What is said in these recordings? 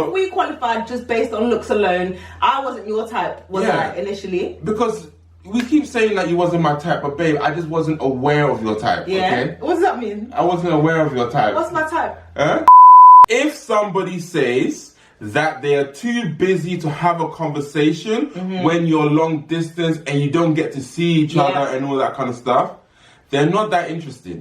We qualified just based on looks alone. I wasn't your type, was I, initially? Because we keep saying that you wasn't my type, but babe, I just wasn't aware of your type, okay? What does that mean? I wasn't aware of your type. What's my type? Huh? If somebody says that they are too busy to have a conversation when you're long distance and you don't get to see each other and all that kind of stuff, they're not that interested.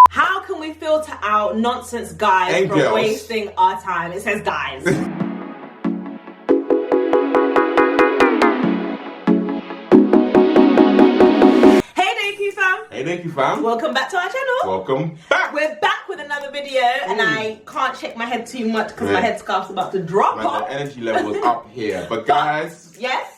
How can we filter out nonsense guys and from girls. wasting our time? It says guys. Hey Deku Fam. Welcome back to our channel. Welcome back. We're back with another video and I can't shake my head too much because my headscarf's about to drop off. The energy level is up here. But guys.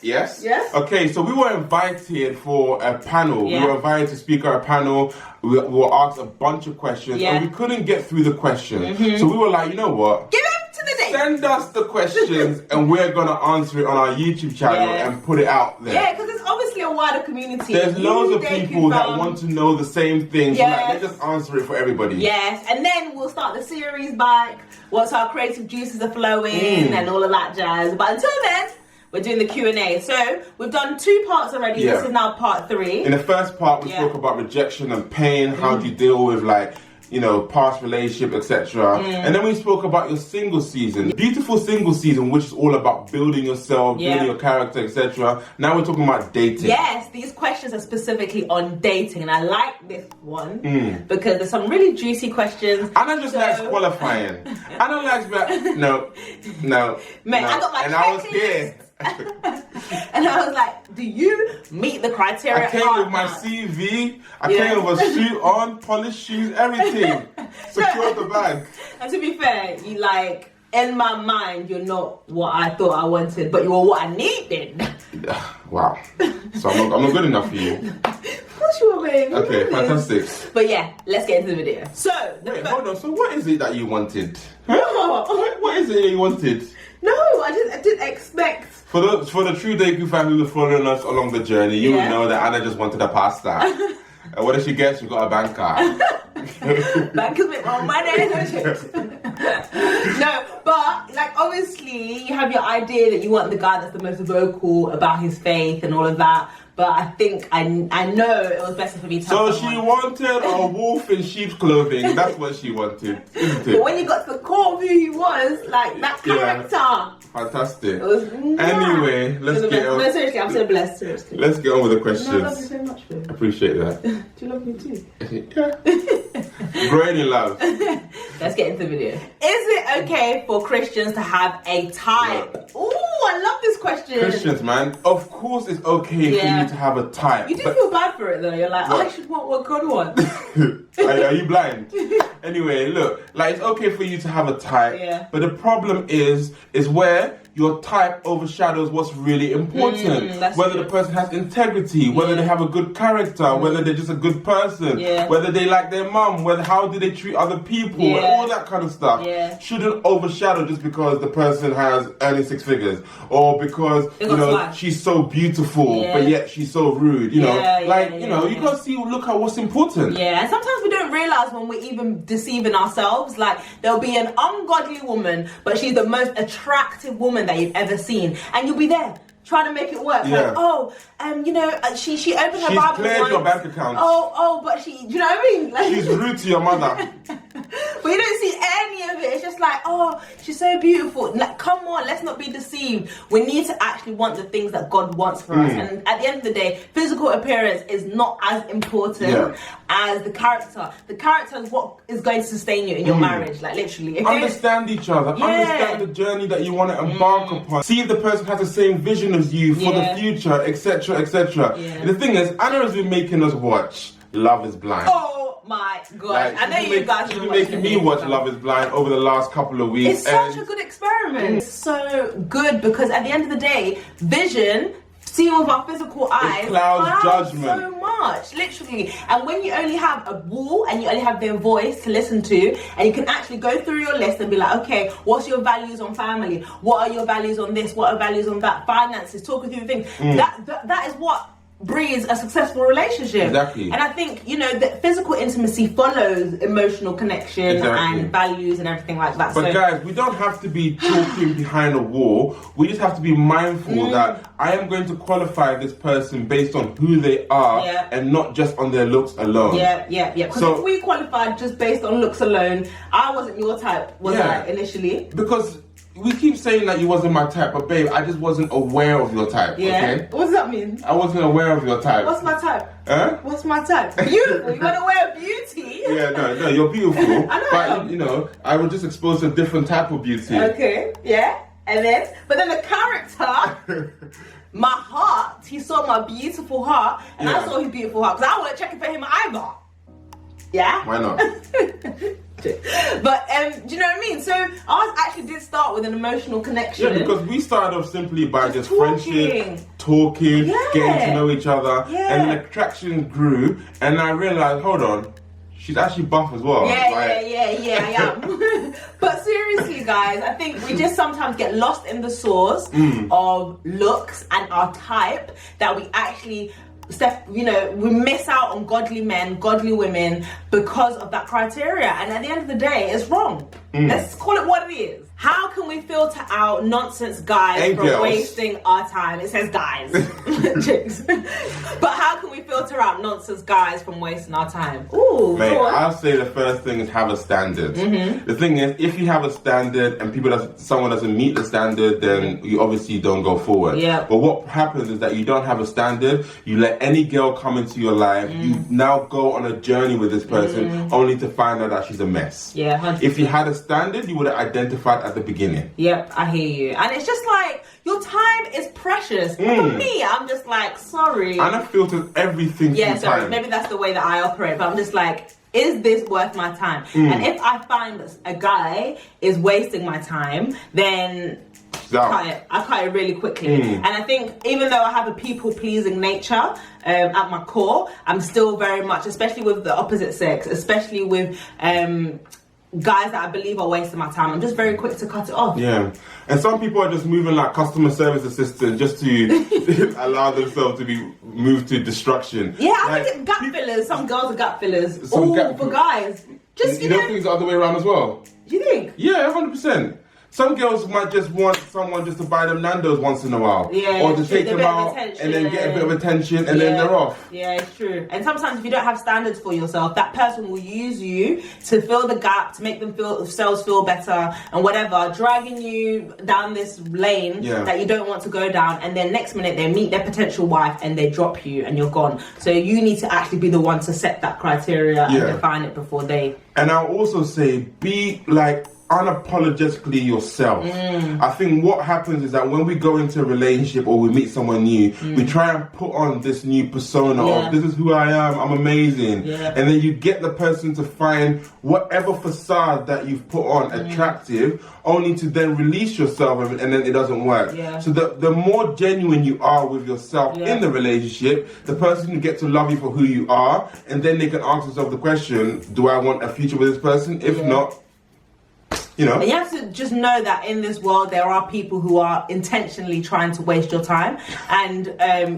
Yes. Okay, so we were invited for a panel. We were invited to speak at a panel. We were asked a bunch of questions and we couldn't get through the questions. So we were like, you know what? Give it to the day. Send us the questions and we're going to answer it on our YouTube channel and put it out there. Yeah, because it's obviously a wider community. There's loads of people that want to know the same things. So like, let's just answer it for everybody. Yes, and then we'll start the series back once our creative juices are flowing and all of that jazz. But until then, we're doing the Q&A. So we've done 2 parts already. This is now part 3. In the first part, we spoke about rejection and pain. How do you deal with, like, you know, past relationship, etc. And then we spoke about your single season, beautiful single season, which is all about building yourself, building your character, etc. Now we're talking about dating. Yes, these questions are specifically on dating, and I like this one because there's some really juicy questions. Anna just likes qualifying. Anna likes no. Man, I got my and I was here. And I was like, do you meet the criteria? I came with my CV, I came with a suit on, polished shoes, everything. Secured the bag. And to be fair, you like, in my mind, you're not what I thought I wanted, but you were what I needed. Wow. So I'm not good enough for you. Of course you are, babe. Okay, fantastic. But yeah, let's get into the video. So, wait, hold on. So what is it that you wanted? What is it you wanted? No, I didn't expect. For the true Deku Fam who were following us along the journey, you would know that Anna just wanted a pasta. And what did she get? She got a banker. Bankers make more money. No, but like obviously you have your idea that you want the guy that's the most vocal about his faith and all of that. But I think I know it was better for me to have she wanted a wolf in sheep's clothing. That's what she wanted, isn't it? But when you got to the core of who he was, like that character. Fantastic. It was anyway, let's get on. No, seriously, I'm so blessed. Seriously. Let's get on with the questions. No, I love you so much, babe. Appreciate that. Do you love me too? Yeah. Growing in love. Let's get into the video. Is it okay for Christians to have a type? Ooh, I love this question. Christians, man, of course it's okay for you to have a type. You do feel bad for it though. You're like, I should want what God wants. Are you blind? Anyway, look, like it's okay for you to have a type, but the problem is where your type overshadows what's really important. Whether the person has integrity, whether they have a good character, whether they're just a good person, whether they like their mum, how do they treat other people, and all that kind of stuff shouldn't overshadow just because the person has earning 6 figures or because she's so beautiful but yet she's so rude. You know, you gotta look at what's important. Yeah, and sometimes we don't realize when we're even deceiving ourselves. Like there'll be an ungodly woman, but she's the most attractive woman that you've ever seen, and you'll be there trying to make it work. Like, she opened her Bible. She's cleared your bank account. But she, do you know what I mean? Like, she's rude to your mother. But you don't see any of it. It's just like, oh, she's so beautiful. Like, come on, let's not be deceived. We need to actually want the things that God wants for us. And at the end of the day, physical appearance is not as important as the character. The character is what is going to sustain you in your marriage. Like, literally. Understand each other. Understand the journey that you want to embark upon. See if the person has the same vision as you for the future, etc., etc. And the thing is, Anna has been making us watch Love is Blind. Oh my God. Like, I know you guys have been making me watch Love is Blind over the last couple of weeks. It's such a good experiment. It's so good because at the end of the day, vision, seeing with our physical eyes, clouds judgment so much, literally. And when you only have a wall and you only have their voice to listen to, and you can actually go through your list and be like, okay, what's your values on family? What are your values on this? What are values on that? Finances, talking through things. That is what breeds a successful relationship. Exactly. And I think, you know, that physical intimacy follows emotional connection and values and everything like that. But guys, we don't have to be talking behind a wall. We just have to be mindful that I am going to qualify this person based on who they are and not just on their looks alone. Because if we qualified just based on looks alone, I wasn't your type, was I, initially? Because we keep saying that you wasn't my type, but babe, I just wasn't aware of your type, okay? What does that mean? I wasn't aware of your type. What's my type? Huh? What's my type? Beautiful. You weren't aware of beauty. Yeah, no, you're beautiful. I know. But, you know, I was just exposed to a different type of beauty. Okay, but then the character, my heart, he saw my beautiful heart, and I saw his beautiful heart, because I wasn't checking for him either. Yeah? Why not? But do you know what I mean? So ours actually did start with an emotional connection. Yeah, because we started off simply by just friendship, talking, getting to know each other, and then attraction grew, and I realized, hold on, she's actually buff as well. I am. But seriously, guys, I think we just sometimes get lost in the source of looks and our type, that we actually, you know, we miss out on godly men, godly women because of that criteria. And at the end of the day, it's wrong. Let's call it what it is. How can we filter out nonsense guys from wasting our time? It says guys. But how can we filter out nonsense guys from wasting our time? Ooh, mate, I'll say the first thing is have a standard. The thing is, if you have a standard and someone doesn't meet the standard, then you obviously don't go forward. But what happens is that you don't have a standard, you let any girl come into your life, you now go on a journey with this person only to find out that she's a mess. 100%. If you had a standard, you would have identified at the beginning. Yep, I hear you. And it's just like, your time is precious. For me, I'm just like, sorry. And I filtered everything through time. Maybe that's the way that I operate, but I'm just like, is this worth my time? And if I find a guy is wasting my time, then I cut it really quickly. And I think even though I have a people-pleasing nature at my core, I'm still very much, especially with the opposite sex, especially with guys that I believe are wasting my time, I'm just very quick to cut it off. Yeah. And some people are just moving like customer service assistants just to allow themselves to be moved to destruction. Yeah, I think it's gap fillers. Some girls are gap fillers. For guys. Just, you don't think it's the other way around as well? Do you think? Yeah, 100%. Some girls might just want someone just to buy them Nando's once in a while. Yeah, or to take them out and then get a bit of attention and then they're off. Yeah, it's true. And sometimes if you don't have standards for yourself, that person will use you to fill the gap, to make themselves feel better and whatever, dragging you down this lane that you don't want to go down, and then next minute they meet their potential wife and they drop you and you're gone. So you need to actually be the one to set that criteria and define it before they... And I'll also say, be like unapologetically yourself. I think what happens is that when we go into a relationship or we meet someone new, we try and put on this new persona of this is who I am, I'm amazing. And then you get the person to find whatever facade that you've put on attractive, only to then release yourself and then it doesn't work. So the more genuine you are with yourself in the relationship, the person can get to love you for who you are, and then they can ask themselves the question, do I want a future with this person? If not, you know. And you have to just know that in this world there are people who are intentionally trying to waste your time, and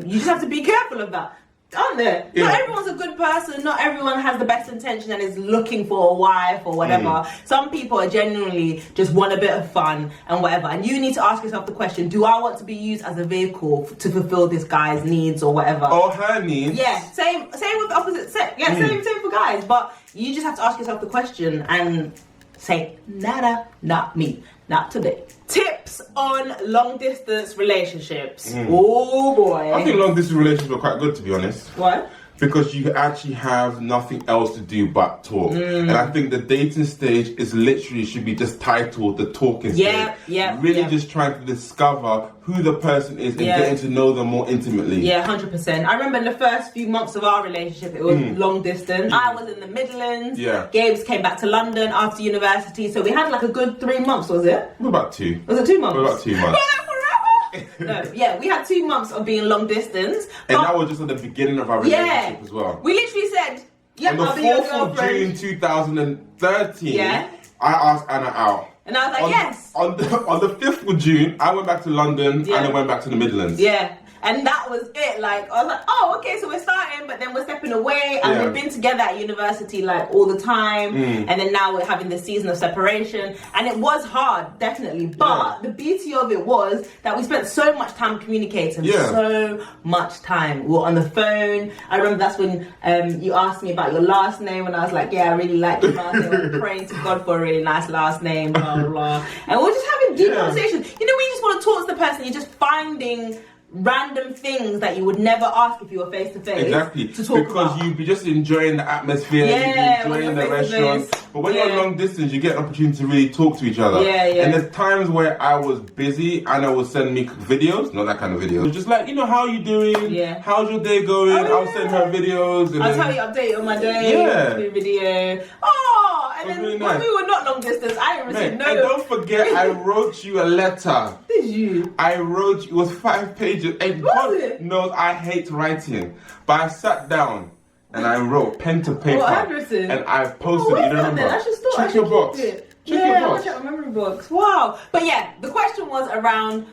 you just have to be careful of that, aren't there? Not everyone's a good person, not everyone has the best intention and is looking for a wife or whatever. Some people are genuinely just want a bit of fun and whatever, and you need to ask yourself the question, do I want to be used as a vehicle to fulfill this guy's needs or whatever, or her needs? Same with the opposite sex. Same for guys, but you just have to ask yourself the question and say, nada, not me, not today. Tips on long distance relationships. Oh boy. I think long distance relationships are quite good, to be honest. What? Because you actually have nothing else to do but talk. And I think the dating stage is literally should be just titled the talking stage. Really just trying to discover who the person is and getting to know them more intimately. 100%. I remember in the first few months of our relationship, it was long distance. I was in the Midlands. Gabes came back to London after university. So we had like a good 3 months, was it? About 2. Was it 2 months? About 2 months. No, we had 2 months of being long distance. And that was just at the beginning of our relationship as well. We literally said, on the 4th of June 2013, I asked Anna out. And I was like, yes. On the 5th of June, I went back to London and I went back to the Midlands. And that was it. Like, I was like, oh, okay, so we're starting, but then we're stepping away. And we've been together at university, like, all the time. And then now we're having this season of separation. And it was hard, definitely. But the beauty of it was that we spent so much time communicating. So much time. We were on the phone. I remember that's when you asked me about your last name. And I was like, yeah, I really like your last name. I'm praying to God for a really nice last name, blah, blah, blah. And we're just having deep conversations. You know, when you just want to talk to the person, you're just finding random things that you would never ask if you were face to face. Exactly. To talk because you'd be just enjoying the atmosphere, you'd be enjoying the restaurant. But when you're long distance, you get an opportunity to really talk to each other. And there's times where I was busy and I would send me videos, not that kind of videos. Just like, you know, how are you doing? How's your day going? I'll send her videos. And I'll tell you update on my day. Video. Oh, and then really when we were not long distance, I received no. And don't forget, I wrote you a letter. Did you? I wrote you, it was 5 pages. And God knows I hate writing. But I sat down and I wrote pen to paper. And I posted it. You don't remember? Check your box. Check your box. Check my memory box. Wow. But yeah, the question was around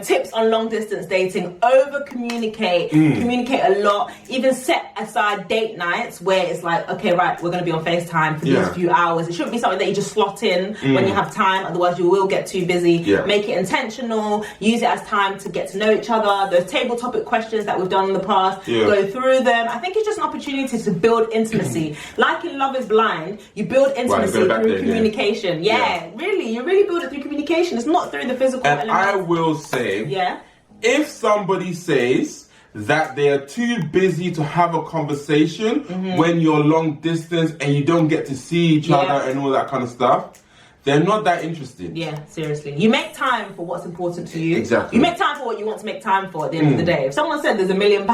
tips on long distance dating. Over communicate, communicate a lot. Even set aside date nights where it's like, okay, right, we're going to be on FaceTime for these few hours. It shouldn't be something that you just slot in when you have time, otherwise you will get too busy. Make it intentional. Use it as time to get to know each other. Those table topic questions that we've done in the past, go through them. I think it's just an opportunity to build intimacy. Like in Love is Blind, you build intimacy through communication. Really, you really build it through communication. It's not through the physical element. I will say, if somebody says that they are too busy to have a conversation when you're long distance and you don't get to see each other and all that kind of stuff, they're not that interested. Yeah, seriously. You make time for what's important to you. Exactly. You make time for what you want to make time for at the end of the day. If someone said there's £1 million,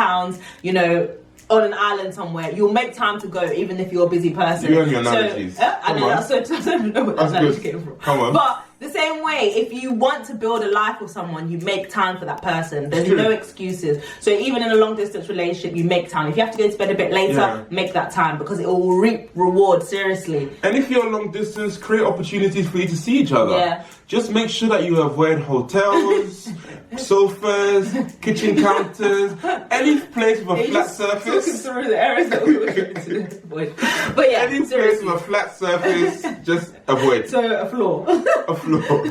you know, on an island somewhere, you'll make time to go even if you're a busy person. You and your analogies. I know, I don't know where that analogy came from. Come on. But the same way, if you want to build a life with someone, you make time for that person. There's no excuses. So even in a long distance relationship, you make time. If you have to go to bed a bit later, make that time because it will reap reward, seriously. And if you're long distance, create opportunities for you to see each other. Just make sure that you avoid hotels, sofas, kitchen counters, any place with a flat surface. Talking through the areas that we were trying to avoid. But yeah, any place with a flat surface, just avoid. So a floor. A floor.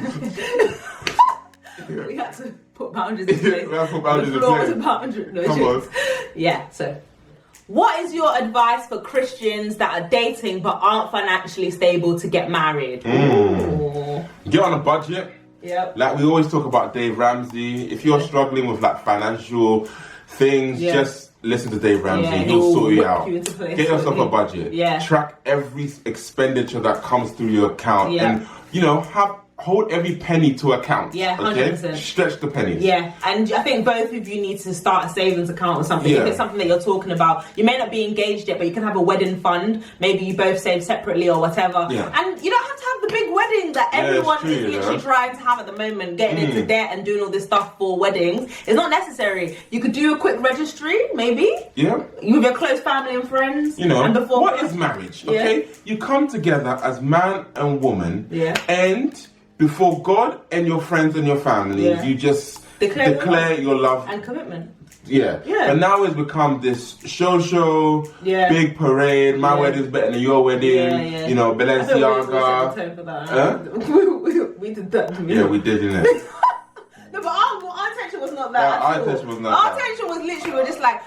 We had to put boundaries in place. We had to put boundaries in place. The floor was a boundary. No, come on. Yeah, so. What is your advice for Christians that are dating but aren't financially stable to get married? Get on a budget. Like we always talk about Dave Ramsey. If you're struggling with like financial things, just listen to Dave Ramsey. He'll sort you out. Get yourself a budget. Track every expenditure that comes through your account. And, you know, hold every penny to account. 100%. Stretch the pennies. And I think both of you need to start a savings account or something. If it's something that you're talking about, you may not be engaged yet, but you can have a wedding fund. Maybe you both save separately or whatever. And you don't have to have the big wedding that everyone is literally trying to have at the moment, getting into debt and doing all this stuff for weddings. It's not necessary. You could do a quick registry, maybe. With your close family and friends. You know, and before what is marriage? Okay, you come together as man and woman, and before God and your friends and your family, you just declare your love and commitment. But now it's become this show, big parade. My wedding's better than your wedding. You know, Balenciaga. We did that. We did, didn't it? No, but our intention was not that. Our intention was not that. Our intention was literally, we're just like,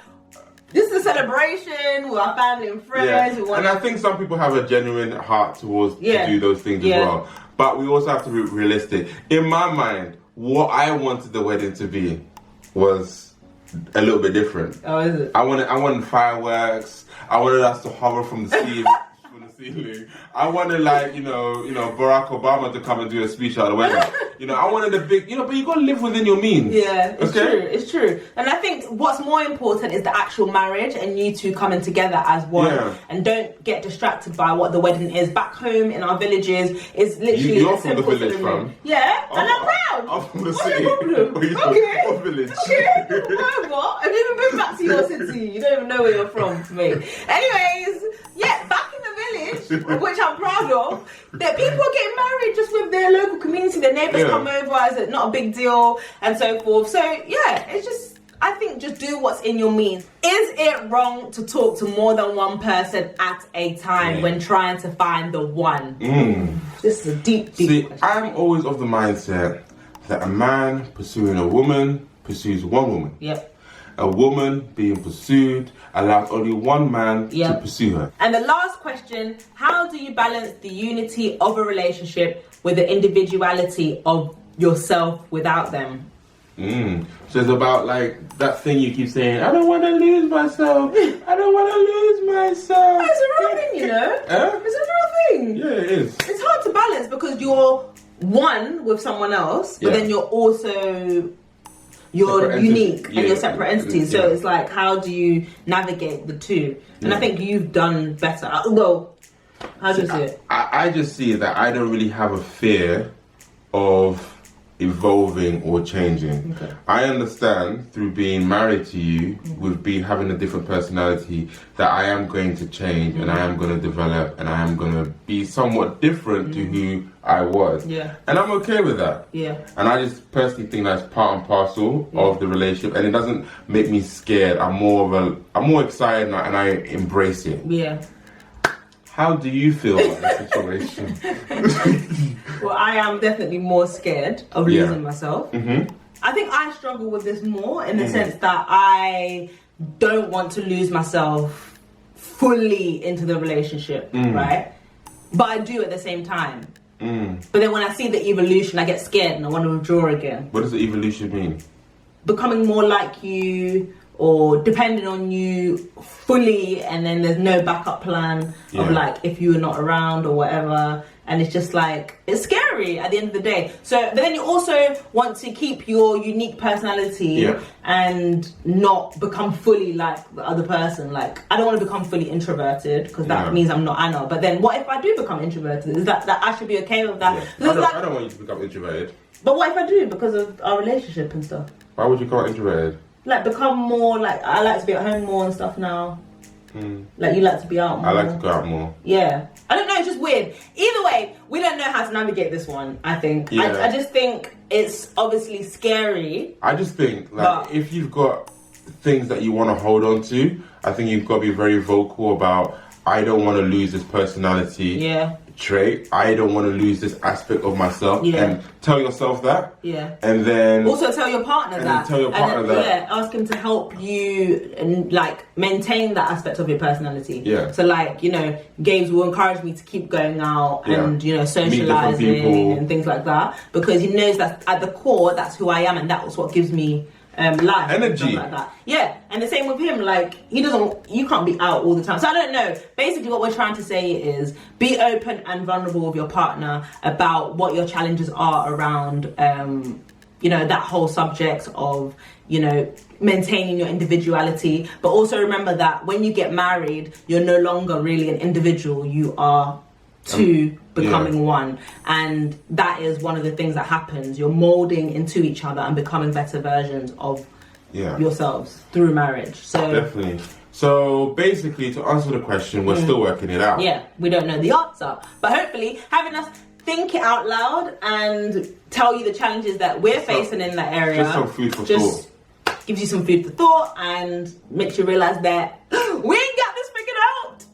this is a celebration with our family and friends. And I think some people have a genuine heart towards to do those things as well. But we also have to be realistic. In my mind, what I wanted the wedding to be was a little bit different. Oh, is it? I wanted fireworks. I wanted us to hover from the ceiling. I wanted, like, you know, Barack Obama to come and do a speech at the wedding. You know, I wanted a big, but you gotta live within your means. It's true. And I think what's more important is the actual marriage and you two coming together as one. And don't get distracted by what the wedding is. Back home in our villages, is literally You're from the village, fam. And I'm proud. I'm from the city. What village? What? Have you even been back to your city? You don't even know where you're from, me. Anyways, back in the village, which I'm proud of, that people are getting married just with their local community. Their neighbours come over, it's not a big deal, and so forth. So it's just, I think just do what's in your means. Is it wrong to talk to more than one person at a time when trying to find the one? This is a deep question. I'm always of the mindset that a man pursuing a woman pursues one woman. Yep. A woman being pursued allows only one man to pursue her. And the last question, how do you balance the unity of a relationship with the individuality of yourself without them? So it's about like that thing you keep saying, I don't want to lose myself. I don't want to lose myself. It's a real thing, you know. It's a real thing. Yeah, it is. It's hard to balance because you're one with someone else, but then you're also unique and you're separate entities. So it's like, how do you navigate the two? And I think you've done better. Well, how do you see it? I just see that I don't really have a fear of evolving or changing. I understand through being married to you, with having a different personality, that I am going to change and I am going to develop and I am going to be somewhat different to who I was. And I'm okay with that. And I just personally think that's part and parcel of the relationship, and it doesn't make me scared. I'm more excited and I embrace it. How do you feel about the situation? Well, I am definitely more scared of losing myself. I think I struggle with this more in the sense that I don't want to lose myself fully into the relationship, right? But I do at the same time. But then when I see the evolution, I get scared and I want to withdraw again. What does the evolution mean? Becoming more like you, or depending on you fully, and then there's no backup plan of like if you were not around or whatever. And it's just like, it's scary at the end of the day. So, but then you also want to keep your unique personality and not become fully like the other person. Like, I don't want to become fully introverted because that means I'm not Anna. But then what if I do become introverted? Is that I should be okay with that? I don't want you to become introverted. But what if I do because of our relationship and stuff? Why would you become introverted? Like, become more, like, I like to be at home more and stuff now. Like, you like to be out more. I like to go out more. Yeah. I don't know, it's just weird. Either way, we don't know how to navigate this one, I think. I just think it's obviously scary. I just think, like, if you've got things that you want to hold on to, I think you've got to be very vocal about, I don't want to lose this personality trait. I don't want to lose this aspect of myself. And tell yourself that. And then also tell your partner that. Tell your partner that. Ask him to help you and like maintain that aspect of your personality. So like, you know, Gabes will encourage me to keep going out and, you know, socializing and things like that, because he knows that at the core that's who I am, and that's what gives me life, energy, like that. And the same with him. Like, you can't be out all the time. So I don't know. Basically, what we're trying to say is be open and vulnerable with your partner about what your challenges are around, you know, that whole subject of, you know, maintaining your individuality. But also remember that when you get married, you're no longer really an individual. You are two becoming one, and that is one of the things that happens. You're molding into each other and becoming better versions of yourselves through marriage. So definitely. So basically, to answer the question, we're still working it out. We don't know the answer, but hopefully having us think it out loud and tell you the challenges that we're facing in that area, just some food for thought, gives you some food for thought and makes you realize that we ain't got this figured out.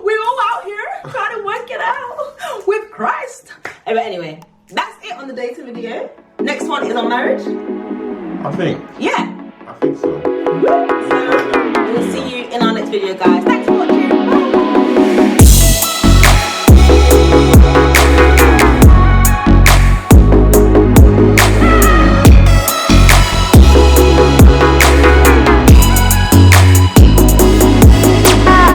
We're all out here trying to work it out with Christ. But anyway, that's it on the data video. Next one is on marriage. I think. I think so. So we'll see you in our next video, guys. Thanks for watching.